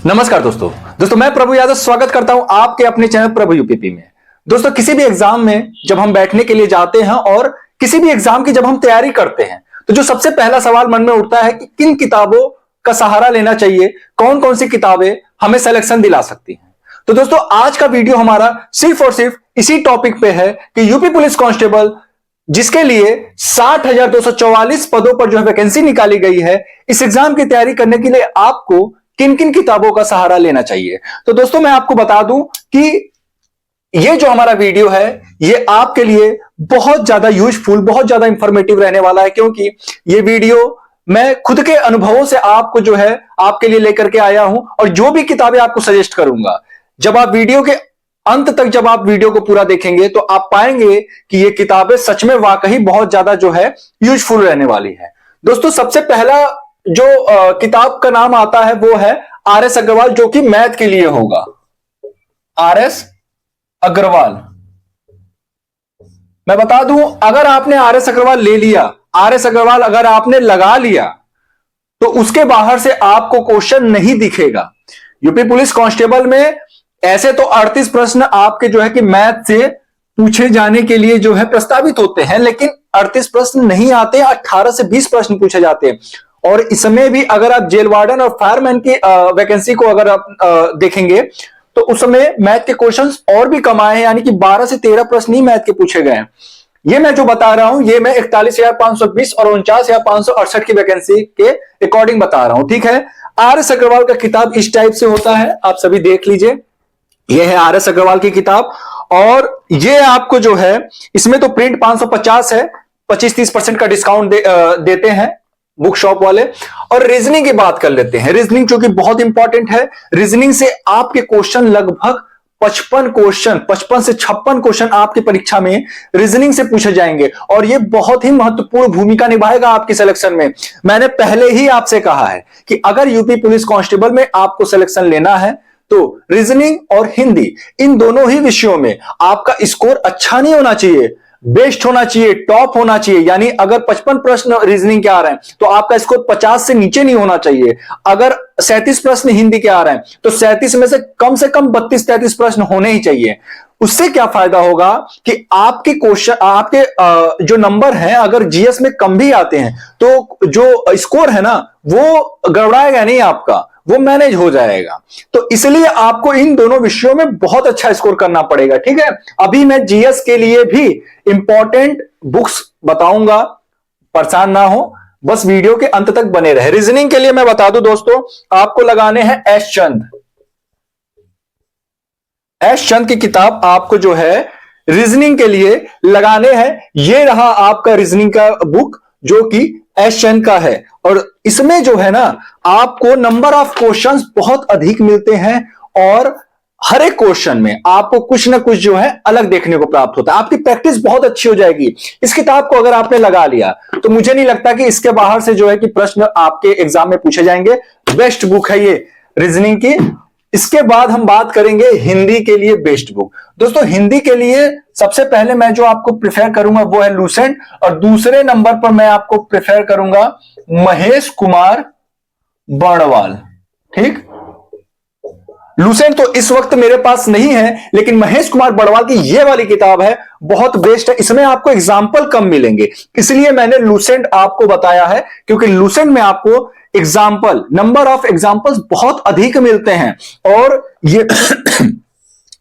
नमस्कार दोस्तों मैं प्रभु यादव स्वागत करता हूं आपके अपने चैनल प्रभु यूपीपी में। दोस्तों किसी भी एग्जाम में जब हम बैठने के लिए जाते हैं और किसी भी एग्जाम की जब हम तैयारी करते हैं तो जो सबसे पहला सवाल मन में उठता है कि किन किताबों का सहारा लेना चाहिए, कौन कौन सी किताबें हमें सिलेक्शन दिला सकती हैं। तो दोस्तों आज का वीडियो हमारा सिर्फ और सिर्फ इसी टॉपिक पे है कि यूपी पुलिस कांस्टेबल जिसके लिए 60,244 पदों पर जो है वैकेंसी निकाली गई है, इस एग्जाम की तैयारी करने के लिए आपको किन किन किताबों का सहारा लेना चाहिए। तो दोस्तों मैं आपको बता दूं कि ये जो हमारा वीडियो है ये आपके लिए बहुत ज्यादा यूजफुल, बहुत ज्यादा इंफॉर्मेटिव रहने वाला है, क्योंकि ये वीडियो मैं खुद के अनुभवों से आपको जो है आपके लिए लेकर के आया हूं और जो भी किताबें आपको सजेस्ट करूंगा, जब आप वीडियो के अंत तक जब आप वीडियो को पूरा देखेंगे तो आप पाएंगे कि ये किताबें सच में वाकई बहुत ज्यादा जो है यूजफुल रहने वाली है। दोस्तों सबसे पहला जो किताब का नाम आता है वो है आर.एस. अग्रवाल, जो कि मैथ के लिए होगा। आर.एस. अग्रवाल, मैं बता दूं, अगर आपने आर.एस. अग्रवाल ले लिया, आर.एस. अग्रवाल अगर आपने लगा लिया तो उसके बाहर से आपको क्वेश्चन नहीं दिखेगा। यूपी पुलिस कांस्टेबल में ऐसे तो 38 प्रश्न आपके जो है कि मैथ से पूछे जाने के लिए जो है प्रस्तावित होते हैं, लेकिन 38 प्रश्न नहीं आते, 18 से 20 प्रश्न पूछे जाते हैं। और इसमें भी अगर आप जेल वार्डन और फायरमैन की वैकेंसी को अगर आप देखेंगे तो उस समय मैथ के क्वेश्चंस और भी कम आए हैं, यानी कि 12 से 13 प्रश्न ही मैथ के पूछे गए हैं। ये मैं जो बता रहा हूं ये मैं 41,520 और 49,568 की वैकेंसी के अकॉर्डिंग बता रहा हूं, ठीक है। आर.एस. अग्रवाल का किताब इस टाइप से होता है, आप सभी देख लीजिए। यह है आर.एस. अग्रवाल की किताब और ये आपको जो है इसमें तो प्रिंट 550 है, 25-30% का डिस्काउंट देते हैं बुक शॉप वाले। और रीजनिंग की बात कर लेते हैं। रीजनिंग जो कि बहुत इंपॉर्टेंट है, रीजनिंग से आपके क्वेश्चन लगभग 55 से 56 क्वेश्चन आपकी परीक्षा में रीजनिंग से पूछे जाएंगे और ये बहुत ही महत्वपूर्ण भूमिका निभाएगा आपके सिलेक्शन में। मैंने पहले ही आपसे कहा है कि अगर यूपी पुलिस कांस्टेबल में आपको सिलेक्शन लेना है तो रीजनिंग और हिंदी इन दोनों ही विषयों में आपका स्कोर अच्छा नहीं होना चाहिए, बेस्ट होना चाहिए, टॉप होना चाहिए। यानी अगर 55 प्रश्न रीजनिंग के आ रहे हैं तो आपका स्कोर 50 से नीचे नहीं होना चाहिए। अगर 37 प्रश्न हिंदी के आ रहे हैं तो 37 में से कम 32-33 प्रश्न होने ही चाहिए। उससे क्या फायदा होगा कि आपके क्वेश्चन, आपके जो नंबर हैं अगर जीएस में कम भी आते हैं तो जो स्कोर है ना वो गड़बड़ाएगा नहीं, आपका वो मैनेज हो जाएगा। तो इसलिए आपको इन दोनों विषयों में बहुत अच्छा स्कोर करना पड़ेगा, ठीक है। अभी मैं जीएस के लिए भी इंपॉर्टेंट बुक्स बताऊंगा, परेशान ना हो, बस वीडियो के अंत तक बने रहे। रीजनिंग के लिए मैं बता दूं दोस्तों, आपको लगाने हैं एस चंद। एस चंद की किताब आपको जो है रीजनिंग के लिए लगाने हैं। ये रहा आपका रीजनिंग का बुक जो कि एस चंद का है और इसमें जो है ना आपको नंबर ऑफ क्वेश्चंस बहुत अधिक मिलते हैं और हर एक क्वेश्चन में आपको कुछ ना कुछ जो है अलग देखने को प्राप्त होता है। आपकी प्रैक्टिस बहुत अच्छी हो जाएगी। इस किताब को अगर आपने लगा लिया तो मुझे नहीं लगता कि इसके बाहर से जो है कि प्रश्न आपके एग्जाम में पूछे जाएंगे। बेस्ट बुक है ये रीजनिंग की। इसके बाद हम बात करेंगे हिंदी के लिए बेस्ट बुक। दोस्तों हिंदी के लिए सबसे पहले मैं जो आपको प्रेफर करूंगा वो है लूसेंट और दूसरे नंबर पर मैं आपको प्रेफर करूंगा महेश कुमार बर्णवाल, ठीक। लूसेंट तो इस वक्त मेरे पास नहीं है, लेकिन महेश कुमार बर्णवाल की ये वाली किताब है, बहुत बेस्ट है। इसमें आपको एग्जाम्पल कम मिलेंगे, इसलिए मैंने लूसेंट आपको बताया है, क्योंकि लूसेंट में आपको एग्जाम्पल, नंबर ऑफ एग्जाम्पल्स बहुत अधिक मिलते हैं। और ये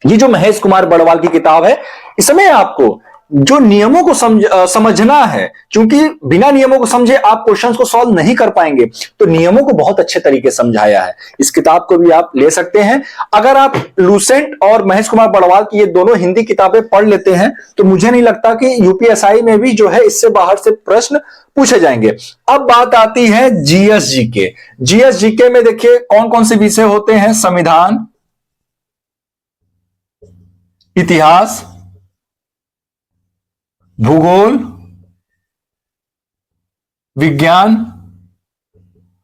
जो महेश कुमार बर्णवाल की किताब है इसमें आपको जो नियमों को समझना है, क्योंकि बिना नियमों को समझे आप क्वेश्चंस को सॉल्व नहीं कर पाएंगे, तो नियमों को बहुत अच्छे तरीके से समझाया है। इस किताब को भी आप ले सकते हैं। अगर आप लूसेंट और महेश कुमार बर्णवाल की ये दोनों हिंदी किताबें पढ़ लेते हैं तो मुझे नहीं लगता कि यूपीएसआई में भी जो है इससे बाहर से प्रश्न पूछे जाएंगे। अब बात आती है जीएस जीके। जीएस जीके में देखिए कौन कौन से विषय होते हैं, संविधान, इतिहास, भूगोल, विज्ञान।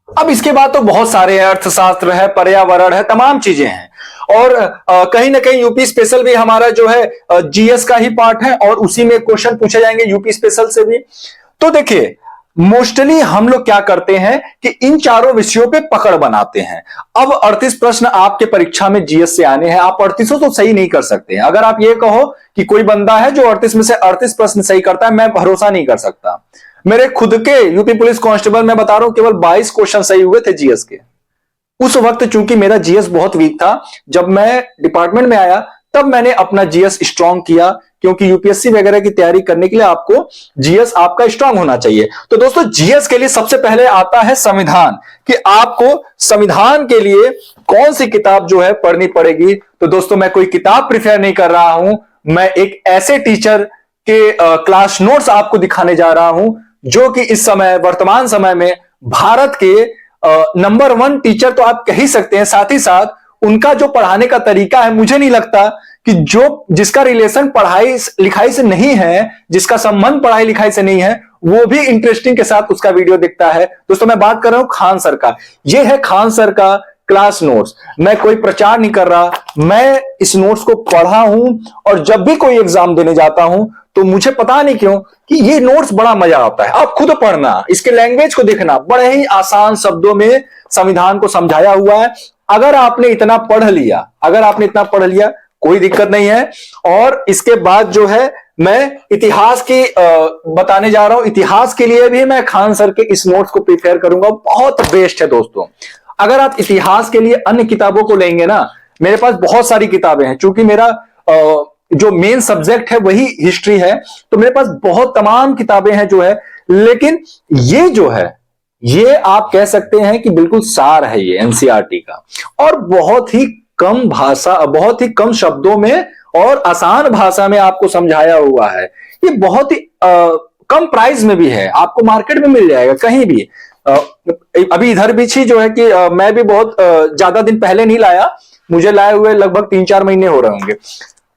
अब इसके बाद तो बहुत सारे अर्थशास्त्र है, पर्यावरण है, तमाम चीजें हैं। और कहीं ना कहीं यूपी स्पेशल भी हमारा जो है जीएस का ही पार्ट है और उसी में क्वेश्चन पूछे जाएंगे यूपी स्पेशल से भी। तो देखिए मोस्टली हम लोग क्या करते हैं कि इन चारों विषयों पे पकड़ बनाते हैं। अब 38 प्रश्न आपके परीक्षा में जीएस से आने हैं, आप 38 तो सही नहीं कर सकते हैं। अगर आप ये कहो कि कोई बंदा है जो 38 में से 38 प्रश्न सही करता है, मैं भरोसा नहीं कर सकता। मेरे खुद के यूपी पुलिस कांस्टेबल में बता रहा हूं, केवल 22 क्वेश्चन सही हुए थे जीएस के। उस वक्त चूंकि मेरा जीएस बहुत वीक था, जब मैं डिपार्टमेंट में आया तब मैंने अपना जीएस स्ट्रांग किया, क्योंकि यूपीएससी वगैरह की तैयारी करने के लिए आपको जीएस आपका स्ट्रांग होना चाहिए। तो दोस्तों, जीएस के लिए सबसे पहले आता है संविधान, कि आपको संविधान के लिए कौन सी किताब जो है पढ़नी पड़ेगी। तो दोस्तों, मैं कोई किताब प्रिफेयर नहीं कर रहा हूं, मैं एक ऐसे टीचर के क्लास नोट्स आपको दिखाने जा रहा हूं जो कि इस समय वर्तमान समय में भारत के नंबर 1 टीचर तो आप कह ही सकते हैं। साथ ही साथ उनका जो पढ़ाने का तरीका है, मुझे नहीं लगता कि जिसका रिलेशन पढ़ाई लिखाई से नहीं है, जिसका संबंध पढ़ाई लिखाई से नहीं है, वो भी इंटरेस्टिंग के साथ उसका वीडियो दिखता है। दोस्तों, मैं बात कर रहा हूं खान सर का। ये है खान सर का क्लास नोट्स। मैं कोई प्रचार नहीं कर रहा, मैं इस नोट्स को पढ़ा हूं और जब भी कोई एग्जाम देने जाता हूं तो मुझे पता नहीं क्यों कि ये नोट्स बड़ा मजा आता है। आप खुद पढ़ना, इसके लैंग्वेज को देखना, बड़े ही आसान शब्दों में संविधान को समझाया हुआ है। अगर आपने इतना पढ़ लिया, कोई दिक्कत नहीं है। और इसके बाद जो है, मैं इतिहास की बताने जा रहा हूं। इतिहास के लिए भी मैं खान सर के इस नोट्स को प्रिफेयर करूंगा, बहुत बेस्ट है दोस्तों। अगर आप इतिहास के लिए अन्य किताबों को लेंगे ना, मेरे पास बहुत सारी किताबें हैं, क्योंकि मेरा जो मेन सब्जेक्ट है वही हिस्ट्री है, तो मेरे पास बहुत तमाम किताबें हैं जो है। लेकिन ये जो है, ये आप कह सकते हैं कि बिल्कुल सार है ये एनसीईआरटी का, और बहुत ही कम भाषा, बहुत ही कम शब्दों में और आसान भाषा में आपको समझाया हुआ है। ये बहुत ही कम प्राइस में भी है, आपको मार्केट में मिल जाएगा कहीं भी। अभी इधर बीच जो है कि मैं भी बहुत ज्यादा दिन पहले नहीं लाया, मुझे लाए हुए लगभग 3-4 महीने हो रहे होंगे।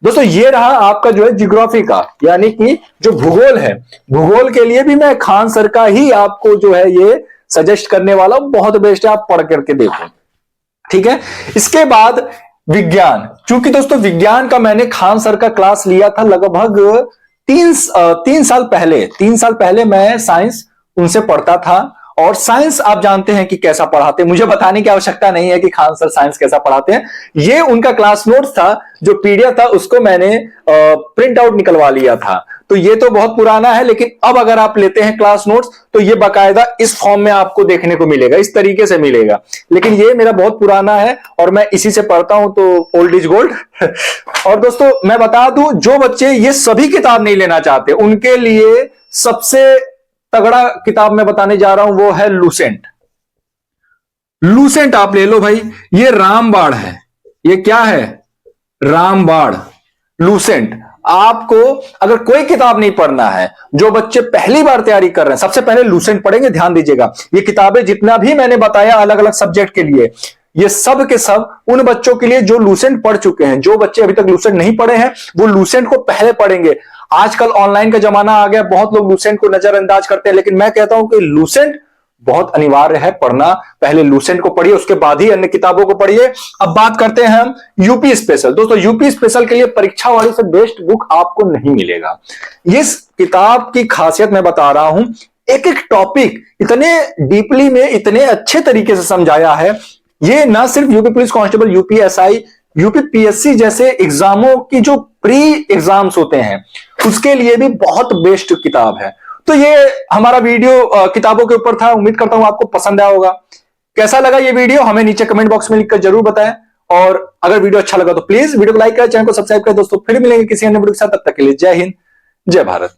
दोस्तों, ये रहा आपका जो है ज्योग्राफी का, यानी कि जो भूगोल है, भूगोल के लिए भी मैं खान सर का ही आपको जो है ये सजेस्ट करने वाला हूं। बहुत बेस्ट है, आप पढ़ करके देखो, ठीक है। इसके बाद विज्ञान, चूंकि दोस्तों विज्ञान का मैंने खान सर का क्लास लिया था लगभग 3 साल पहले। 3 साल पहले मैं साइंस उनसे पढ़ता था, और साइंस आप जानते हैं कि कैसा पढ़ाते हैं, मुझे बताने की आवश्यकता नहीं है कि खान सर साइंस कैसा पढ़ाते हैं। ये उनका क्लास नोट्स था, जो पीडीएफ था उसको मैंने प्रिंट आउट निकलवा लिया था। तो ये तो बहुत पुराना है, लेकिन अब अगर आप लेते हैं क्लास नोट्स तो ये बाकायदा इस फॉर्म में आपको देखने को मिलेगा, इस तरीके से मिलेगा। लेकिन ये मेरा बहुत पुराना है और मैं इसी से पढ़ता हूं, तो ओल्ड इज गोल्ड। और दोस्तों, मैं बता दूं, जो बच्चे ये सभी किताब नहीं लेना चाहते, उनके लिए सबसे तगड़ा किताब मैं बताने जा रहा हूं, वो है लूसेंट। लूसेंट आप ले लो भाई, ये रामबाण है। ये क्या है? रामबाण। लूसेंट। आपको अगर कोई किताब नहीं पढ़ना है, जो बच्चे पहली बार तैयारी कर रहे हैं, सबसे पहले लूसेंट पढ़ेंगे। ध्यान दीजिएगा, ये किताबें जितना भी मैंने बताया अलग अलग सब्जेक्ट के लिए, ये सब के सब उन बच्चों के लिए जो लूसेंट पढ़ चुके हैं। जो बच्चे अभी तक लूसेंट नहीं पढ़े हैं, वो लूसेंट को पहले पढ़ेंगे। आजकल ऑनलाइन का जमाना आ गया, बहुत लोग लूसेंट को नजरअंदाज करते हैं, लेकिन मैं कहता हूं कि लूसेंट बहुत अनिवार्य है पढ़ना। पहले लूसेंट को पढ़िए, उसके बाद ही अन्य किताबों को पढ़िए। अब बात करते हैं हम यूपी स्पेशल। दोस्तों, यूपी स्पेशल के लिए परीक्षा वाली से बेस्ट बुक आपको नहीं मिलेगा। इस किताब की खासियत मैं बता रहा हूं, एक एक टॉपिक इतने डीपली में, इतने अच्छे तरीके से समझाया है। ये ना सिर्फ UP police constable, UPSI, UPPSC जैसे एग्जामों की जो प्री एग्जाम्स होते हैं, उसके लिए भी बहुत बेस्ट किताब है। तो ये हमारा वीडियो किताबों के ऊपर था। उम्मीद करता हूं आपको पसंद आया होगा। कैसा लगा ये वीडियो हमें नीचे कमेंट बॉक्स में लिखकर जरूर बताएं, और अगर वीडियो अच्छा लगा तो प्लीज वीडियो को लाइक करें, चैनल को सब्सक्राइब करें। दोस्तों, फिर मिलेंगे किसी अन्य वीडियो के साथ, तब तक के लिए जय हिंद, जय भारत।